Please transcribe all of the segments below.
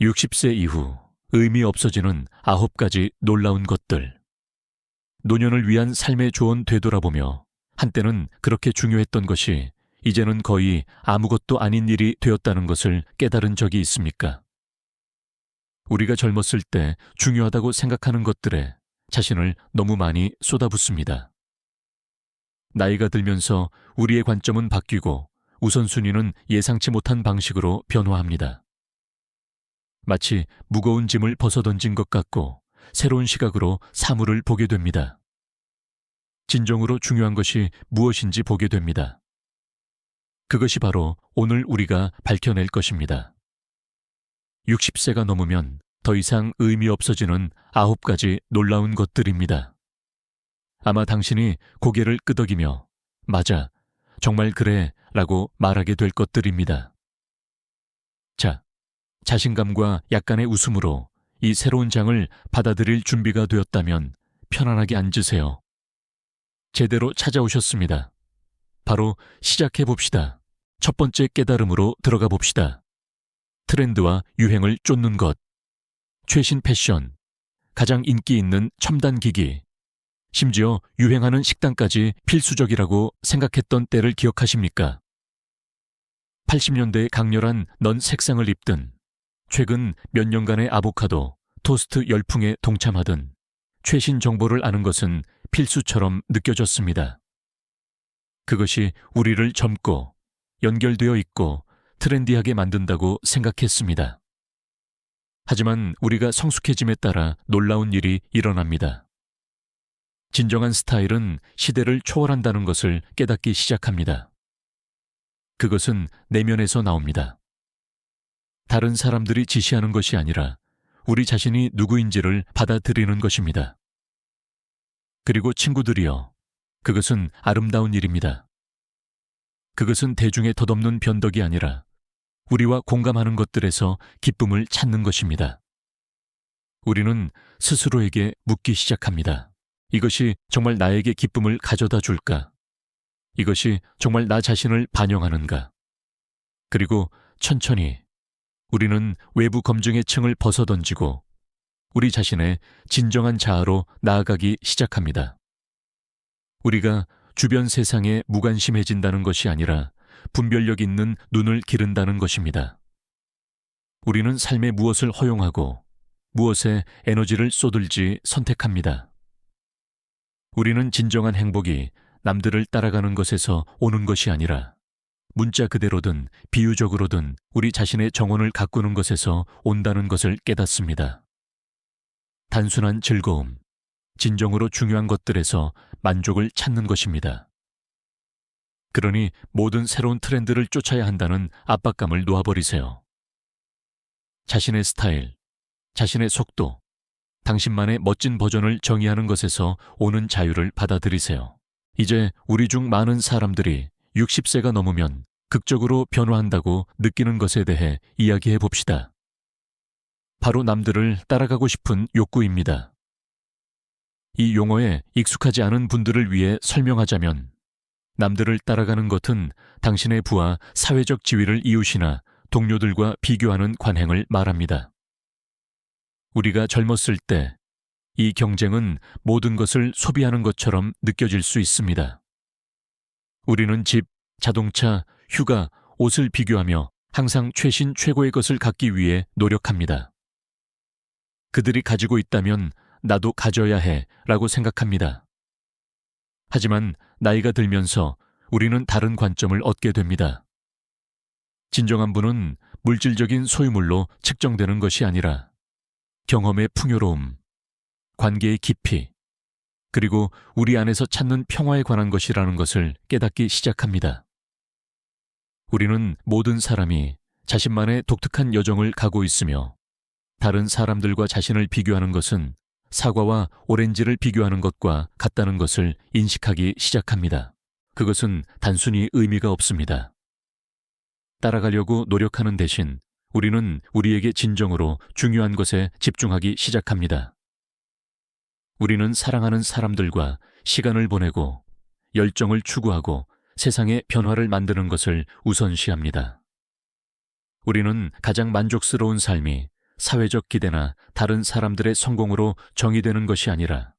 60세 이후 의미 없어지는 9가지 놀라운 것들. 노년을 위한 삶의 조언 되돌아보며 한때는 그렇게 중요했던 것이 이제는 거의 아무것도 아닌 일이 되었다는 것을 깨달은 적이 있습니까? 우리가 젊었을 때 중요하다고 생각하는 것들에 자신을 너무 많이 쏟아붓습니다. 나이가 들면서 우리의 관점은 바뀌고 우선순위는 예상치 못한 방식으로 변화합니다. 마치 무거운 짐을 벗어던진 것 같고 새로운 시각으로 사물을 보게 됩니다. 진정으로 중요한 것이 무엇인지 보게 됩니다. 그것이 바로 오늘 우리가 밝혀낼 것입니다. 60세가 넘으면 더 이상 의미 없어지는 9가지 놀라운 것들입니다. 아마 당신이 고개를 끄덕이며 맞아, 정말 그래 라고 말하게 될 것들입니다. 자, 자신감과 약간의 웃음으로 이 새로운 장을 받아들일 준비가 되었다면 편안하게 앉으세요. 제대로 찾아오셨습니다. 바로 시작해 봅시다. 첫 번째 깨달음으로 들어가 봅시다. 트렌드와 유행을 쫓는 것, 최신 패션, 가장 인기 있는 첨단 기기, 심지어 유행하는 식단까지 필수적이라고 생각했던 때를 기억하십니까? 80년대의 강렬한 넌 색상을 입든, 최근 몇 년간의 아보카도, 토스트 열풍에 동참하든 최신 정보를 아는 것은 필수처럼 느껴졌습니다. 그것이 우리를 젊고 연결되어 있고 트렌디하게 만든다고 생각했습니다. 하지만 우리가 성숙해짐에 따라 놀라운 일이 일어납니다. 진정한 스타일은 시대를 초월한다는 것을 깨닫기 시작합니다. 그것은 내면에서 나옵니다. 다른 사람들이 지시하는 것이 아니라 우리 자신이 누구인지를 받아들이는 것입니다. 그리고 친구들이여, 그것은 아름다운 일입니다. 그것은 대중의 덧없는 변덕이 아니라 우리와 공감하는 것들에서 기쁨을 찾는 것입니다. 우리는 스스로에게 묻기 시작합니다. 이것이 정말 나에게 기쁨을 가져다 줄까? 이것이 정말 나 자신을 반영하는가? 그리고 천천히 우리는 외부 검증의 층을 벗어던지고 우리 자신의 진정한 자아로 나아가기 시작합니다. 우리가 주변 세상에 무관심해진다는 것이 아니라 분별력 있는 눈을 기른다는 것입니다. 우리는 삶에 무엇을 허용하고 무엇에 에너지를 쏟을지 선택합니다. 우리는 진정한 행복이 남들을 따라가는 것에서 오는 것이 아니라 문자 그대로든 비유적으로든 우리 자신의 정원을 가꾸는 것에서 온다는 것을 깨닫습니다. 단순한 즐거움, 진정으로 중요한 것들에서 만족을 찾는 것입니다. 그러니 모든 새로운 트렌드를 쫓아야 한다는 압박감을 놓아버리세요. 자신의 스타일, 자신의 속도, 당신만의 멋진 버전을 정의하는 것에서 오는 자유를 받아들이세요. 이제 우리 중 많은 사람들이 60세가 넘으면 극적으로 변화한다고 느끼는 것에 대해 이야기해 봅시다. 바로 남들을 따라가고 싶은 욕구입니다. 이 용어에 익숙하지 않은 분들을 위해 설명하자면 남들을 따라가는 것은 당신의 부와 사회적 지위를 이웃이나 동료들과 비교하는 관행을 말합니다. 우리가 젊었을 때 이 경쟁은 모든 것을 소비하는 것처럼 느껴질 수 있습니다. 우리는 집, 자동차, 휴가, 옷을 비교하며 항상 최신 최고의 것을 갖기 위해 노력합니다. 그들이 가지고 있다면 나도 가져야 해 라고 생각합니다. 하지만 나이가 들면서 우리는 다른 관점을 얻게 됩니다. 진정한 부는 물질적인 소유물로 측정되는 것이 아니라 경험의 풍요로움, 관계의 깊이, 그리고 우리 안에서 찾는 평화에 관한 것이라는 것을 깨닫기 시작합니다. 우리는 모든 사람이 자신만의 독특한 여정을 가고 있으며 다른 사람들과 자신을 비교하는 것은 사과와 오렌지를 비교하는 것과 같다는 것을 인식하기 시작합니다. 그것은 단순히 의미가 없습니다. 따라가려고 노력하는 대신 우리는 우리에게 진정으로 중요한 것에 집중하기 시작합니다. 우리는 사랑하는 사람들과 시간을 보내고 열정을 추구하고 세상의 변화를 만드는 것을 우선시합니다. 우리는 가장 만족스러운 삶이 사회적 기대나 다른 사람들의 성공으로 정의되는 것이 아니라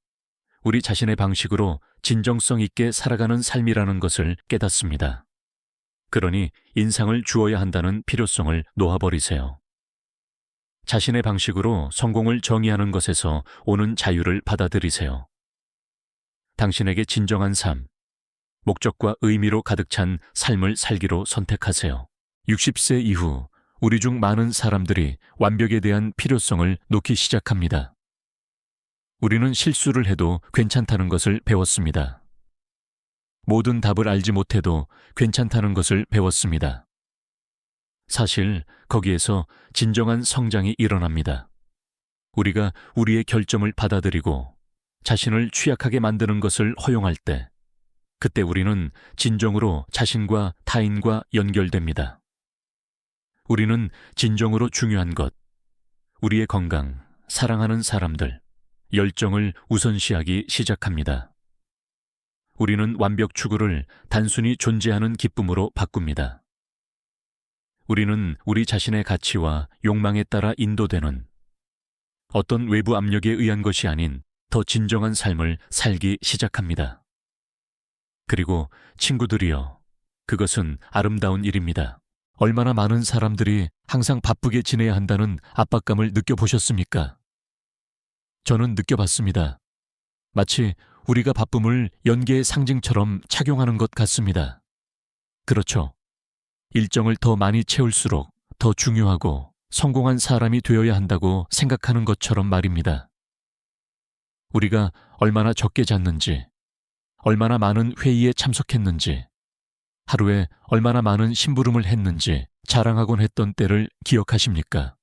우리 자신의 방식으로 진정성 있게 살아가는 삶이라는 것을 깨닫습니다. 그러니 인상을 주어야 한다는 필요성을 놓아버리세요. 자신의 방식으로 성공을 정의하는 것에서 오는 자유를 받아들이세요. 당신에게 진정한 삶, 목적과 의미로 가득 찬 삶을 살기로 선택하세요. 60세 이후 우리 중 많은 사람들이 완벽에 대한 필요성을 놓기 시작합니다. 우리는 실수를 해도 괜찮다는 것을 배웠습니다. 모든 답을 알지 못해도 괜찮다는 것을 배웠습니다. 사실 거기에서 진정한 성장이 일어납니다. 우리가 우리의 결점을 받아들이고 자신을 취약하게 만드는 것을 허용할 때, 그때 우리는 진정으로 자신과 타인과 연결됩니다. 우리는 진정으로 중요한 것, 우리의 건강, 사랑하는 사람들, 열정을 우선시하기 시작합니다. 우리는 완벽 추구를 단순히 존재하는 기쁨으로 바꿉니다. 우리는 우리 자신의 가치와 욕망에 따라 인도되는 어떤 외부 압력에 의한 것이 아닌 더 진정한 삶을 살기 시작합니다. 그리고 친구들이여, 그것은 아름다운 일입니다. 얼마나 많은 사람들이 항상 바쁘게 지내야 한다는 압박감을 느껴보셨습니까? 저는 느껴봤습니다. 마치 우리가 바쁨을 연계의 상징처럼 착용하는 것 같습니다. 그렇죠. 일정을 더 많이 채울수록 더 중요하고 성공한 사람이 되어야 한다고 생각하는 것처럼 말입니다. 우리가 얼마나 적게 잤는지, 얼마나 많은 회의에 참석했는지, 하루에 얼마나 많은 심부름을 했는지 자랑하곤 했던 때를 기억하십니까?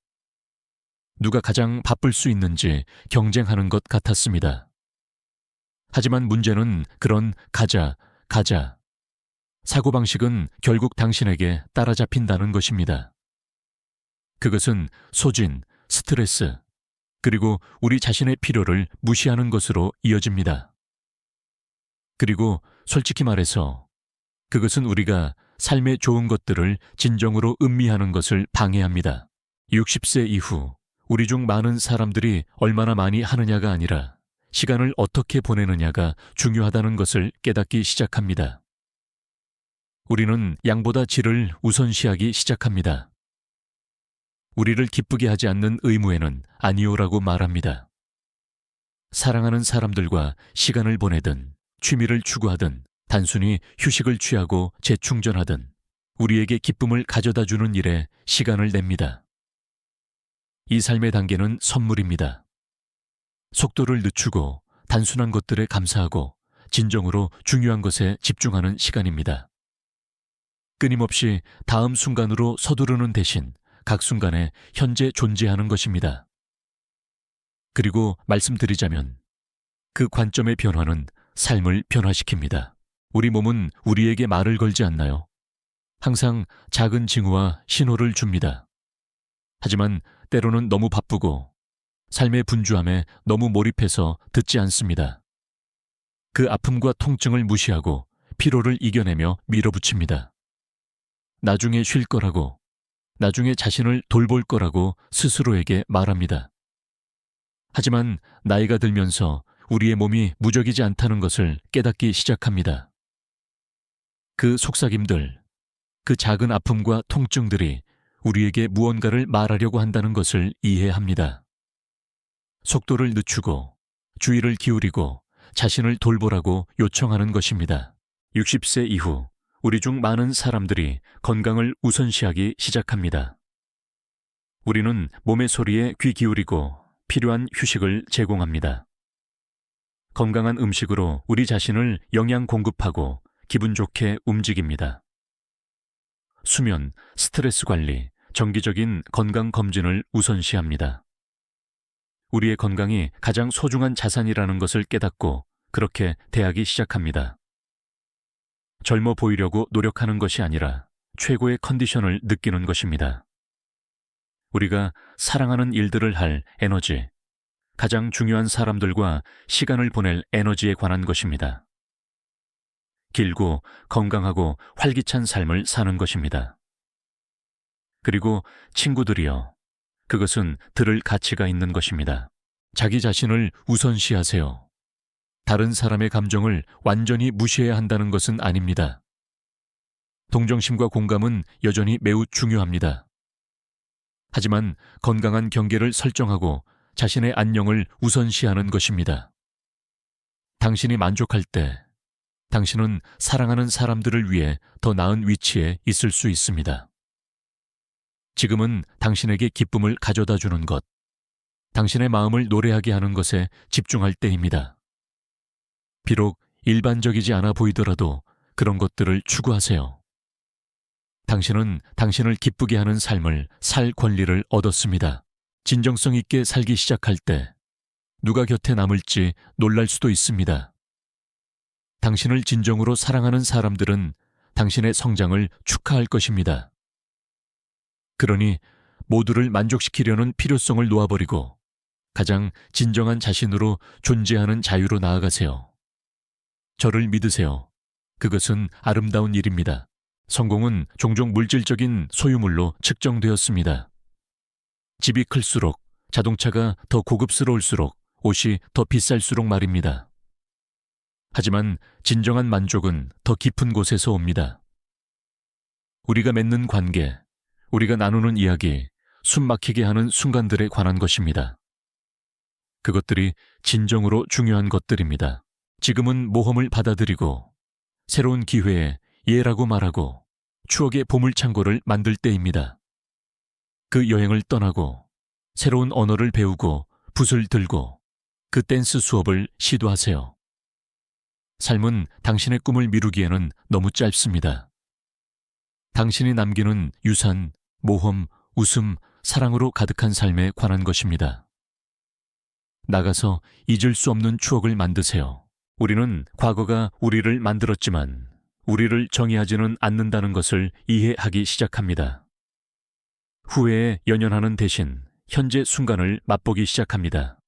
누가 가장 바쁠 수 있는지 경쟁하는 것 같았습니다. 하지만 문제는 그런 가자, 사고방식은 결국 당신에게 따라잡힌다는 것입니다. 그것은 소진, 스트레스, 그리고 우리 자신의 필요를 무시하는 것으로 이어집니다. 그리고 솔직히 말해서 그것은 우리가 삶의 좋은 것들을 진정으로 음미하는 것을 방해합니다. 60세 이후 우리 중 많은 사람들이 얼마나 많이 하느냐가 아니라 시간을 어떻게 보내느냐가 중요하다는 것을 깨닫기 시작합니다. 우리는 양보다 질을 우선시하기 시작합니다. 우리를 기쁘게 하지 않는 의무에는 아니오라고 말합니다. 사랑하는 사람들과 시간을 보내든 취미를 추구하든 단순히 휴식을 취하고 재충전하든 우리에게 기쁨을 가져다주는 일에 시간을 냅니다. 이 삶의 단계는 선물입니다. 속도를 늦추고 단순한 것들에 감사하고 진정으로 중요한 것에 집중하는 시간입니다. 끊임없이 다음 순간으로 서두르는 대신 각 순간에 현재 존재하는 것입니다. 그리고 말씀드리자면 그 관점의 변화는 삶을 변화시킵니다. 우리 몸은 우리에게 말을 걸지 않나요? 항상 작은 징후와 신호를 줍니다. 하지만 때로는 너무 바쁘고 삶의 분주함에 너무 몰입해서 듣지 않습니다. 그 아픔과 통증을 무시하고 피로를 이겨내며 밀어붙입니다. 나중에 쉴 거라고, 나중에 자신을 돌볼 거라고 스스로에게 말합니다. 하지만 나이가 들면서 우리의 몸이 무적이지 않다는 것을 깨닫기 시작합니다. 그 속삭임들, 그 작은 아픔과 통증들이 우리에게 무언가를 말하려고 한다는 것을 이해합니다. 속도를 늦추고 주의를 기울이고 자신을 돌보라고 요청하는 것입니다. 60세 이후 우리 중 많은 사람들이 건강을 우선시하기 시작합니다. 우리는 몸의 소리에 귀 기울이고 필요한 휴식을 제공합니다. 건강한 음식으로 우리 자신을 영양 공급하고 기분 좋게 움직입니다. 수면, 스트레스 관리, 정기적인 건강 검진을 우선시합니다. 우리의 건강이 가장 소중한 자산이라는 것을 깨닫고 그렇게 대하기 시작합니다. 젊어 보이려고 노력하는 것이 아니라 최고의 컨디션을 느끼는 것입니다. 우리가 사랑하는 일들을 할 에너지, 가장 중요한 사람들과 시간을 보낼 에너지에 관한 것입니다. 길고 건강하고 활기찬 삶을 사는 것입니다. 그리고 친구들이여, 그것은 들을 가치가 있는 것입니다. 자기 자신을 우선시하세요. 다른 사람의 감정을 완전히 무시해야 한다는 것은 아닙니다. 동정심과 공감은 여전히 매우 중요합니다. 하지만 건강한 경계를 설정하고 자신의 안녕을 우선시하는 것입니다. 당신이 만족할 때 당신은 사랑하는 사람들을 위해 더 나은 위치에 있을 수 있습니다. 지금은 당신에게 기쁨을 가져다 주는 것, 당신의 마음을 노래하게 하는 것에 집중할 때입니다. 비록 일반적이지 않아 보이더라도 그런 것들을 추구하세요. 당신은 당신을 기쁘게 하는 삶을 살 권리를 얻었습니다. 진정성 있게 살기 시작할 때 누가 곁에 남을지 놀랄 수도 있습니다. 당신을 진정으로 사랑하는 사람들은 당신의 성장을 축하할 것입니다. 그러니 모두를 만족시키려는 필요성을 놓아버리고 가장 진정한 자신으로 존재하는 자유로 나아가세요. 저를 믿으세요. 그것은 아름다운 일입니다. 성공은 종종 물질적인 소유물로 측정되었습니다. 집이 클수록, 자동차가 더 고급스러울수록, 옷이 더 비쌀수록 말입니다. 하지만 진정한 만족은 더 깊은 곳에서 옵니다. 우리가 맺는 관계, 우리가 나누는 이야기, 숨 막히게 하는 순간들에 관한 것입니다. 그것들이 진정으로 중요한 것들입니다. 지금은 모험을 받아들이고 새로운 기회에 예라고 말하고 추억의 보물창고를 만들 때입니다. 그 여행을 떠나고 새로운 언어를 배우고 붓을 들고 그 댄스 수업을 시도하세요. 삶은 당신의 꿈을 미루기에는 너무 짧습니다. 당신이 남기는 유산, 모험, 웃음, 사랑으로 가득한 삶에 관한 것입니다. 나가서 잊을 수 없는 추억을 만드세요. 우리는 과거가 우리를 만들었지만 우리를 정의하지는 않는다는 것을 이해하기 시작합니다. 후회에 연연하는 대신 현재 순간을 맛보기 시작합니다.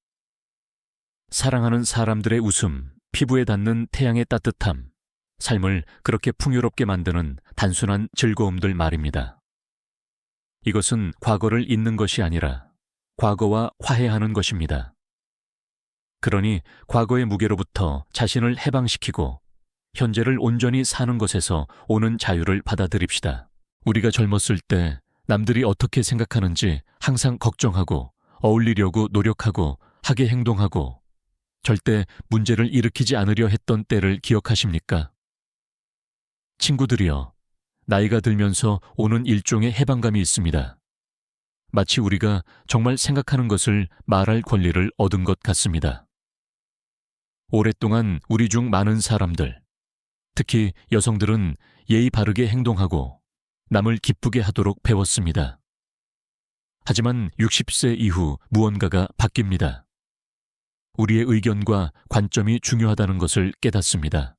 사랑하는 사람들의 웃음, 피부에 닿는 태양의 따뜻함, 삶을 그렇게 풍요롭게 만드는 단순한 즐거움들 말입니다. 이것은 과거를 잊는 것이 아니라 과거와 화해하는 것입니다. 그러니 과거의 무게로부터 자신을 해방시키고 현재를 온전히 사는 것에서 오는 자유를 받아들입시다. 우리가 젊었을 때 남들이 어떻게 생각하는지 항상 걱정하고 어울리려고 노력하고 하게 행동하고 절대 문제를 일으키지 않으려 했던 때를 기억하십니까? 친구들이여, 나이가 들면서 오는 일종의 해방감이 있습니다. 마치 우리가 정말 생각하는 것을 말할 권리를 얻은 것 같습니다. 오랫동안 우리 중 많은 사람들, 특히 여성들은 예의 바르게 행동하고 남을 기쁘게 하도록 배웠습니다. 하지만 60세 이후 무언가가 바뀝니다. 우리의 의견과 관점이 중요하다는 것을 깨닫습니다.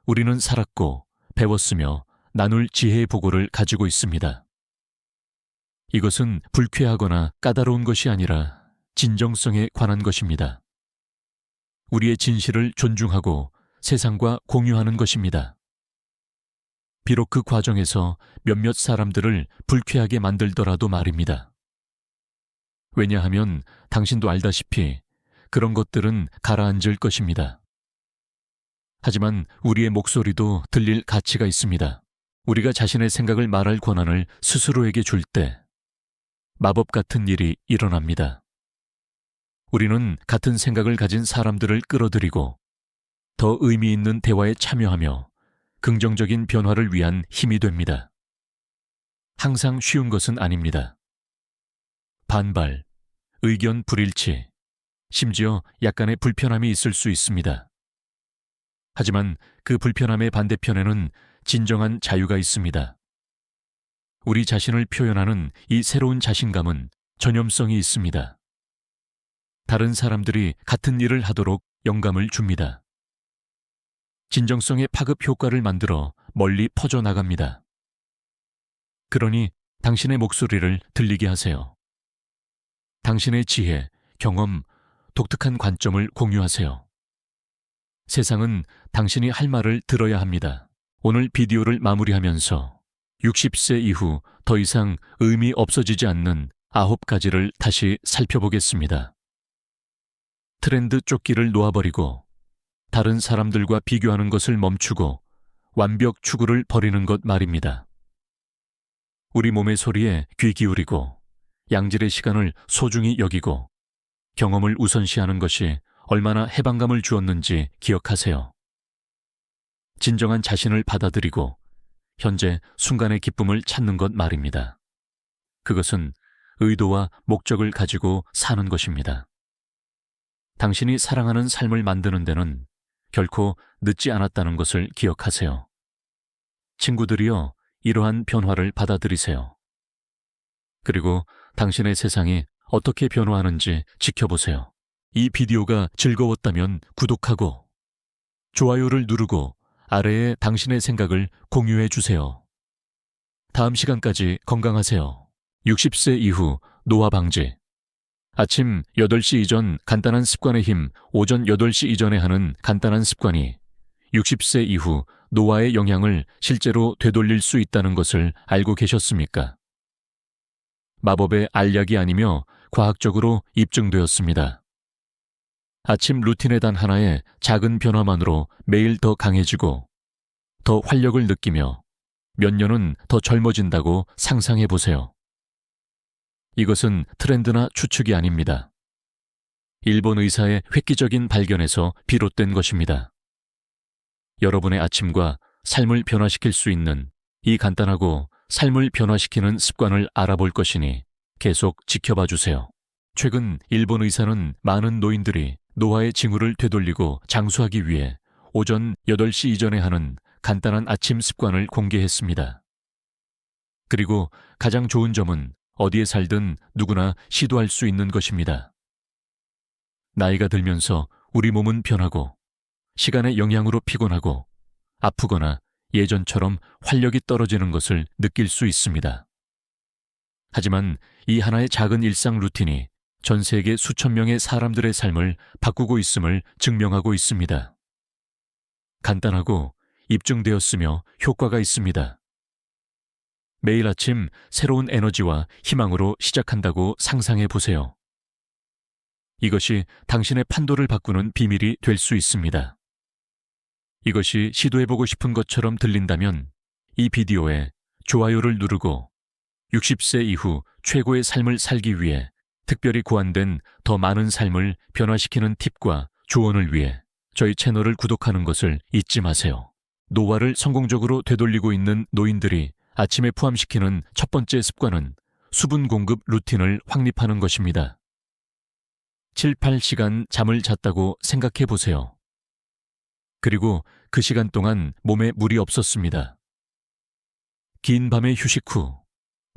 우리는 살았고 배웠으며 나눌 지혜의 보고를 가지고 있습니다. 이것은 불쾌하거나 까다로운 것이 아니라 진정성에 관한 것입니다. 우리의 진실을 존중하고 세상과 공유하는 것입니다. 비록 그 과정에서 몇몇 사람들을 불쾌하게 만들더라도 말입니다. 왜냐하면 당신도 알다시피 그런 것들은 가라앉을 것입니다. 하지만 우리의 목소리도 들릴 가치가 있습니다. 우리가 자신의 생각을 말할 권한을 스스로에게 줄 때 마법 같은 일이 일어납니다. 우리는 같은 생각을 가진 사람들을 끌어들이고 더 의미 있는 대화에 참여하며 긍정적인 변화를 위한 힘이 됩니다. 항상 쉬운 것은 아닙니다. 반발, 의견 불일치, 심지어 약간의 불편함이 있을 수 있습니다. 하지만 그 불편함의 반대편에는 진정한 자유가 있습니다. 우리 자신을 표현하는 이 새로운 자신감은 전염성이 있습니다. 다른 사람들이 같은 일을 하도록 영감을 줍니다. 진정성의 파급 효과를 만들어 멀리 퍼져나갑니다. 그러니 당신의 목소리를 들리게 하세요. 당신의 지혜, 경험, 독특한 관점을 공유하세요. 세상은 당신이 할 말을 들어야 합니다. 오늘 비디오를 마무리하면서 60세 이후 더 이상 의미 없어지지 않는 9가지를 다시 살펴보겠습니다. 트렌드 쫓기를 놓아버리고 다른 사람들과 비교하는 것을 멈추고 완벽 추구를 버리는 것 말입니다. 우리 몸의 소리에 귀 기울이고 양질의 시간을 소중히 여기고 경험을 우선시하는 것이 얼마나 해방감을 주었는지 기억하세요. 진정한 자신을 받아들이고 현재 순간의 기쁨을 찾는 것 말입니다. 그것은 의도와 목적을 가지고 사는 것입니다. 당신이 사랑하는 삶을 만드는 데는 결코 늦지 않았다는 것을 기억하세요. 친구들이여, 이러한 변화를 받아들이세요. 그리고 당신의 세상이 어떻게 변화하는지 지켜보세요. 이 비디오가 즐거웠다면 구독하고 좋아요를 누르고 아래에 당신의 생각을 공유해 주세요. 다음 시간까지 건강하세요. 60세 이후 노화 방지. 아침 8시 이전 간단한 습관의 힘, 오전 8시 이전에 하는 간단한 습관이 60세 이후 노화의 영향을 실제로 되돌릴 수 있다는 것을 알고 계셨습니까? 마법의 알약이 아니며 과학적으로 입증되었습니다. 아침 루틴의 단 하나의 작은 변화만으로 매일 더 강해지고 더 활력을 느끼며 몇 년은 더 젊어진다고 상상해 보세요. 이것은 트렌드나 추측이 아닙니다. 일본 의사의 획기적인 발견에서 비롯된 것입니다. 여러분의 아침과 삶을 변화시킬 수 있는 이 간단하고 삶을 변화시키는 습관을 알아볼 것이니 계속 지켜봐 주세요. 최근 일본 의사는 많은 노인들이 노화의 징후를 되돌리고 장수하기 위해 오전 8시 이전에 하는 간단한 아침 습관을 공개했습니다. 그리고 가장 좋은 점은 어디에 살든 누구나 시도할 수 있는 것입니다. 나이가 들면서 우리 몸은 변하고 시간의 영향으로 피곤하고 아프거나 예전처럼 활력이 떨어지는 것을 느낄 수 있습니다. 하지만 이 하나의 작은 일상 루틴이 전 세계 수천 명의 사람들의 삶을 바꾸고 있음을 증명하고 있습니다. 간단하고 입증되었으며 효과가 있습니다. 매일 아침 새로운 에너지와 희망으로 시작한다고 상상해 보세요. 이것이 당신의 판도를 바꾸는 비밀이 될 수 있습니다. 이것이 시도해보고 싶은 것처럼 들린다면 이 비디오에 좋아요를 누르고 60세 이후 최고의 삶을 살기 위해 특별히 고안된 더 많은 삶을 변화시키는 팁과 조언을 위해 저희 채널을 구독하는 것을 잊지 마세요. 노화를 성공적으로 되돌리고 있는 노인들이 아침에 포함시키는 첫 번째 습관은 수분 공급 루틴을 확립하는 것입니다. 7, 8시간 잠을 잤다고 생각해 보세요. 그리고 그 시간 동안 몸에 물이 없었습니다. 긴 밤의 휴식 후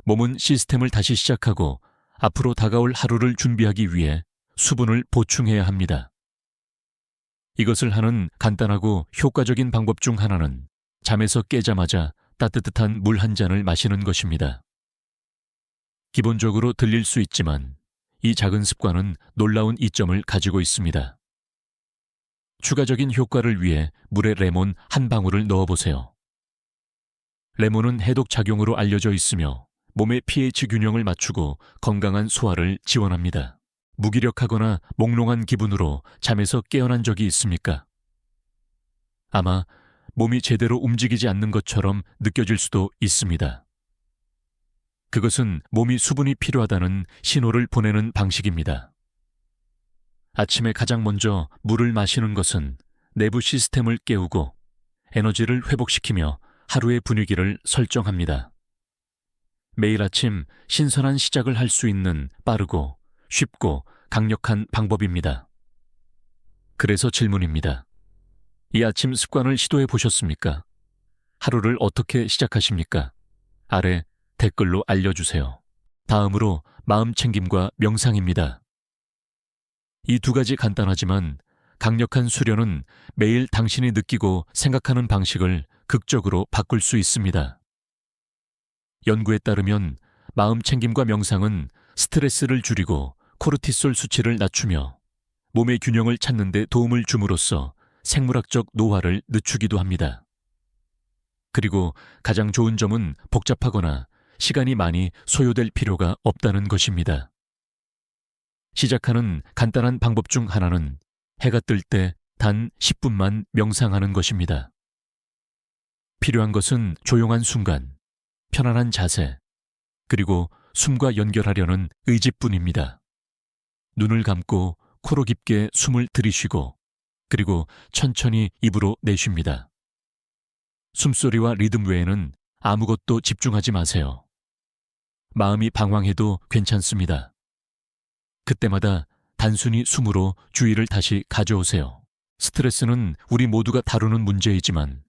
몸은 시스템을 다시 시작하고 앞으로 다가올 하루를 준비하기 위해 수분을 보충해야 합니다. 이것을 하는 간단하고 효과적인 방법 중 하나는 잠에서 깨자마자 따뜻한 물 한 잔을 마시는 것입니다. 기본적으로 들릴 수 있지만 이 작은 습관은 놀라운 이점을 가지고 있습니다. 추가적인 효과를 위해 물에 레몬 한 방울을 넣어보세요. 레몬은 해독 작용으로 알려져 있으며 몸의 pH 균형을 맞추고 건강한 소화를 지원합니다. 무기력하거나 몽롱한 기분으로 잠에서 깨어난 적이 있습니까? 아마 몸이 제대로 움직이지 않는 것처럼 느껴질 수도 있습니다. 그것은 몸이 수분이 필요하다는 신호를 보내는 방식입니다. 아침에 가장 먼저 물을 마시는 것은 내부 시스템을 깨우고 에너지를 회복시키며 하루의 분위기를 설정합니다. 매일 아침 신선한 시작을 할 수 있는 빠르고 쉽고 강력한 방법입니다. 그래서 질문입니다. 이 아침 습관을 시도해 보셨습니까? 하루를 어떻게 시작하십니까? 아래 댓글로 알려주세요. 다음으로 마음 챙김과 명상입니다. 이 두 가지 간단하지만 강력한 수련은 매일 당신이 느끼고 생각하는 방식을 극적으로 바꿀 수 있습니다. 연구에 따르면 마음 챙김과 명상은 스트레스를 줄이고 코르티솔 수치를 낮추며 몸의 균형을 찾는 데 도움을 줌으로써 생물학적 노화를 늦추기도 합니다. 그리고 가장 좋은 점은 복잡하거나 시간이 많이 소요될 필요가 없다는 것입니다. 시작하는 간단한 방법 중 하나는 해가 뜰 때 단 10분만 명상하는 것입니다. 필요한 것은 조용한 순간, 편안한 자세, 그리고 숨과 연결하려는 의지뿐입니다. 눈을 감고 코로 깊게 숨을 들이쉬고 그리고 천천히 입으로 내쉽니다. 숨소리와 리듬 외에는 아무것도 집중하지 마세요. 마음이 방황해도 괜찮습니다. 그때마다 단순히 숨으로 주의를 다시 가져오세요. 스트레스는 우리 모두가 다루는 문제이지만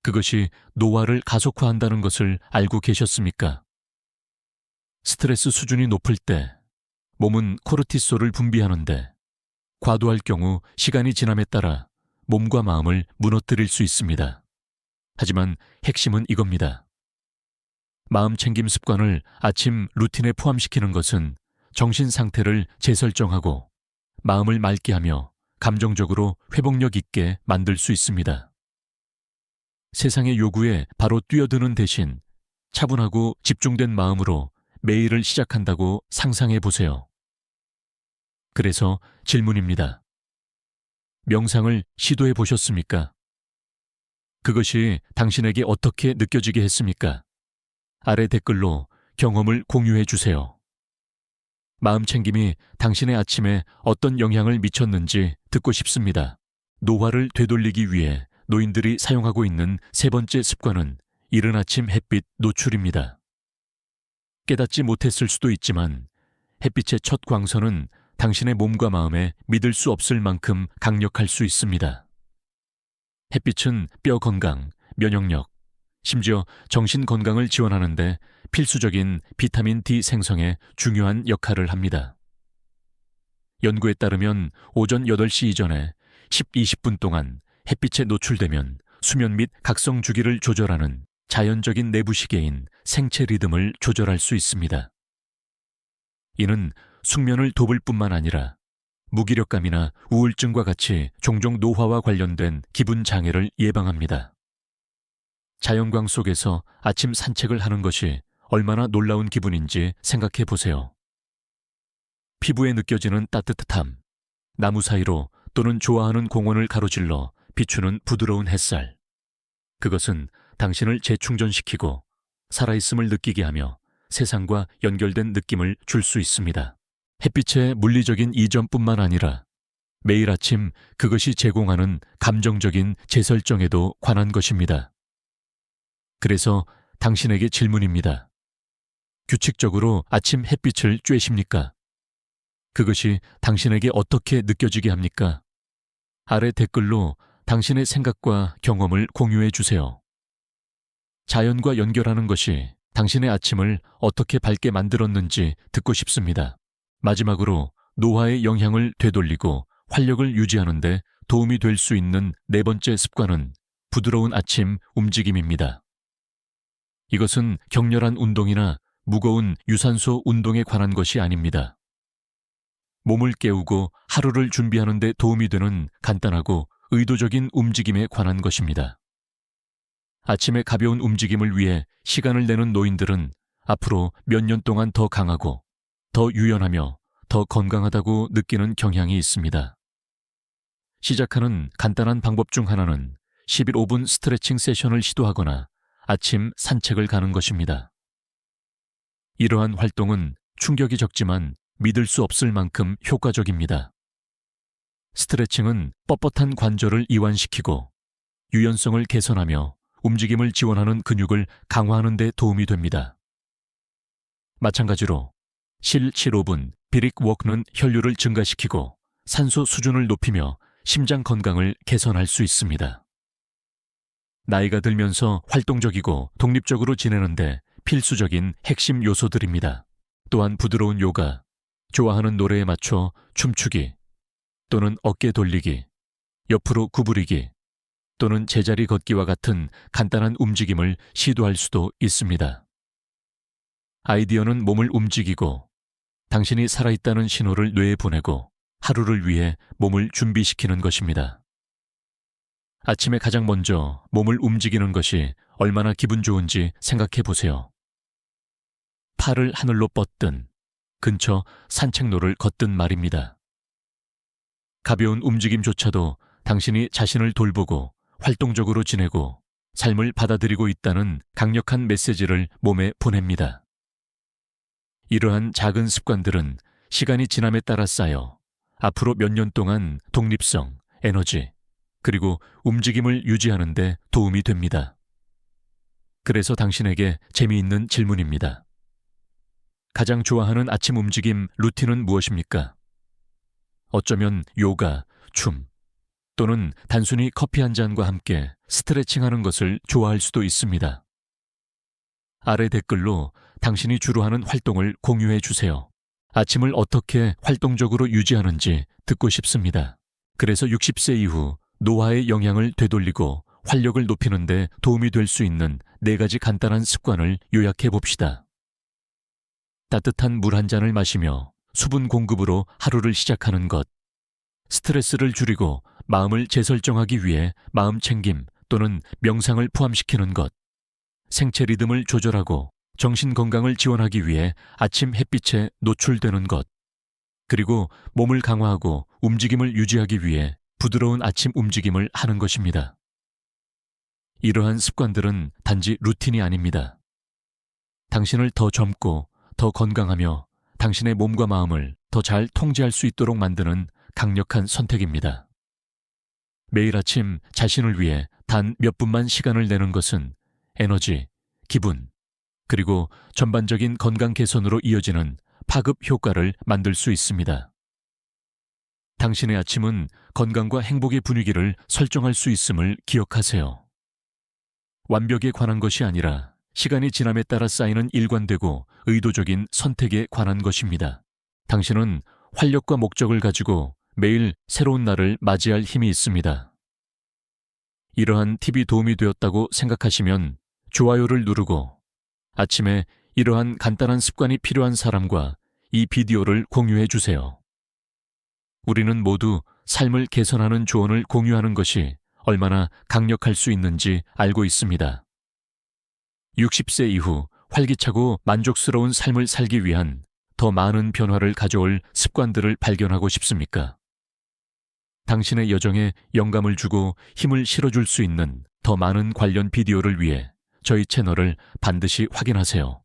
그것이 노화를 가속화한다는 것을 알고 계셨습니까? 스트레스 수준이 높을 때 몸은 코르티솔을 분비하는데 과도할 경우 시간이 지남에 따라 몸과 마음을 무너뜨릴 수 있습니다. 하지만 핵심은 이겁니다. 마음 챙김 습관을 아침 루틴에 포함시키는 것은 정신 상태를 재설정하고 마음을 맑게 하며 감정적으로 회복력 있게 만들 수 있습니다. 세상의 요구에 바로 뛰어드는 대신 차분하고 집중된 마음으로 매일을 시작한다고 상상해 보세요. 그래서 질문입니다. 명상을 시도해 보셨습니까? 그것이 당신에게 어떻게 느껴지게 했습니까? 아래 댓글로 경험을 공유해 주세요. 마음 챙김이 당신의 아침에 어떤 영향을 미쳤는지 듣고 싶습니다. 노화를 되돌리기 위해 노인들이 사용하고 있는 세 번째 습관은 이른 아침 햇빛 노출입니다. 깨닫지 못했을 수도 있지만 햇빛의 첫 광선은 당신의 몸과 마음에 믿을 수 없을 만큼 강력할 수 있습니다. 햇빛은 뼈 건강, 면역력, 심지어 정신 건강을 지원하는 데 필수적인 비타민 D 생성에 중요한 역할을 합니다. 연구에 따르면 오전 8시 이전에 10-20분 동안 햇빛에 노출되면 수면 및 각성 주기를 조절하는 자연적인 내부 시계인 생체 리듬을 조절할 수 있습니다. 이는 숙면을 돕을 뿐만 아니라 무기력감이나 우울증과 같이 종종 노화와 관련된 기분 장애를 예방합니다. 자연광 속에서 아침 산책을 하는 것이 얼마나 놀라운 기분인지 생각해 보세요. 피부에 느껴지는 따뜻함, 나무 사이로 또는 좋아하는 공원을 가로질러 비추는 부드러운 햇살. 그것은 당신을 재충전시키고 살아있음을 느끼게 하며 세상과 연결된 느낌을 줄 수 있습니다. 햇빛의 물리적인 이전뿐만 아니라 매일 아침 그것이 제공하는 감정적인 재설정에도 관한 것입니다. 그래서 당신에게 질문입니다. 규칙적으로 아침 햇빛을 쬐십니까? 그것이 당신에게 어떻게 느껴지게 합니까? 아래 댓글로 당신의 생각과 경험을 공유해 주세요. 자연과 연결하는 것이 당신의 아침을 어떻게 밝게 만들었는지 듣고 싶습니다. 마지막으로 노화의 영향을 되돌리고 활력을 유지하는 데 도움이 될 수 있는 네 번째 습관은 부드러운 아침 움직임입니다. 이것은 격렬한 운동이나 무거운 유산소 운동에 관한 것이 아닙니다. 몸을 깨우고 하루를 준비하는 데 도움이 되는 간단하고 의도적인 움직임에 관한 것입니다. 아침의 가벼운 움직임을 위해 시간을 내는 노인들은 앞으로 몇 년 동안 더 강하고 더 유연하며 더 건강하다고 느끼는 경향이 있습니다. 시작하는 간단한 방법 중 하나는 15분 스트레칭 세션을 시도하거나 아침 산책을 가는 것입니다. 이러한 활동은 충격이 적지만 믿을 수 없을 만큼 효과적입니다. 스트레칭은 뻣뻣한 관절을 이완시키고 유연성을 개선하며 움직임을 지원하는 근육을 강화하는 데 도움이 됩니다. 마찬가지로 실 15분 비릭 워크는 혈류를 증가시키고 산소 수준을 높이며 심장 건강을 개선할 수 있습니다. 나이가 들면서 활동적이고 독립적으로 지내는데 필수적인 핵심 요소들입니다. 또한 부드러운 요가, 좋아하는 노래에 맞춰 춤추기, 또는 어깨 돌리기, 옆으로 구부리기, 또는 제자리 걷기와 같은 간단한 움직임을 시도할 수도 있습니다. 아이디어는 몸을 움직이고 당신이 살아있다는 신호를 뇌에 보내고 하루를 위해 몸을 준비시키는 것입니다. 아침에 가장 먼저 몸을 움직이는 것이 얼마나 기분 좋은지 생각해 보세요. 팔을 하늘로 뻗든 근처 산책로를 걷든 말입니다. 가벼운 움직임조차도 당신이 자신을 돌보고 활동적으로 지내고 삶을 받아들이고 있다는 강력한 메시지를 몸에 보냅니다. 이러한 작은 습관들은 시간이 지남에 따라 쌓여 앞으로 몇 년 동안 독립성, 에너지, 그리고 움직임을 유지하는 데 도움이 됩니다. 그래서 당신에게 재미있는 질문입니다. 가장 좋아하는 아침 움직임 루틴은 무엇입니까? 어쩌면 요가, 춤, 또는 단순히 커피 한 잔과 함께 스트레칭하는 것을 좋아할 수도 있습니다. 아래 댓글로 당신이 주로 하는 활동을 공유해 주세요. 아침을 어떻게 활동적으로 유지하는지 듣고 싶습니다. 그래서 60세 이후 노화의 영향을 되돌리고 활력을 높이는 데 도움이 될 수 있는 4가지 간단한 습관을 요약해 봅시다. 따뜻한 물 한 잔을 마시며 수분 공급으로 하루를 시작하는 것, 스트레스를 줄이고 마음을 재설정하기 위해 마음 챙김 또는 명상을 포함시키는 것, 생체 리듬을 조절하고 정신 건강을 지원하기 위해 아침 햇빛에 노출되는 것, 그리고 몸을 강화하고 움직임을 유지하기 위해 부드러운 아침 움직임을 하는 것입니다. 이러한 습관들은 단지 루틴이 아닙니다. 당신을 더 젊고 더 건강하며 당신의 몸과 마음을 더 잘 통제할 수 있도록 만드는 강력한 선택입니다. 매일 아침 자신을 위해 단 몇 분만 시간을 내는 것은 에너지, 기분, 그리고 전반적인 건강 개선으로 이어지는 파급 효과를 만들 수 있습니다. 당신의 아침은 건강과 행복의 분위기를 설정할 수 있음을 기억하세요. 완벽에 관한 것이 아니라 시간이 지남에 따라 쌓이는 일관되고 의도적인 선택에 관한 것입니다. 당신은 활력과 목적을 가지고 매일 새로운 날을 맞이할 힘이 있습니다. 이러한 팁이 도움이 되었다고 생각하시면 좋아요를 누르고 아침에 이러한 간단한 습관이 필요한 사람과 이 비디오를 공유해 주세요. 우리는 모두 삶을 개선하는 조언을 공유하는 것이 얼마나 강력할 수 있는지 알고 있습니다. 60세 이후 활기차고 만족스러운 삶을 살기 위한 더 많은 변화를 가져올 습관들을 발견하고 싶습니까? 당신의 여정에 영감을 주고 힘을 실어줄 수 있는 더 많은 관련 비디오를 위해 저희 채널을 반드시 확인하세요.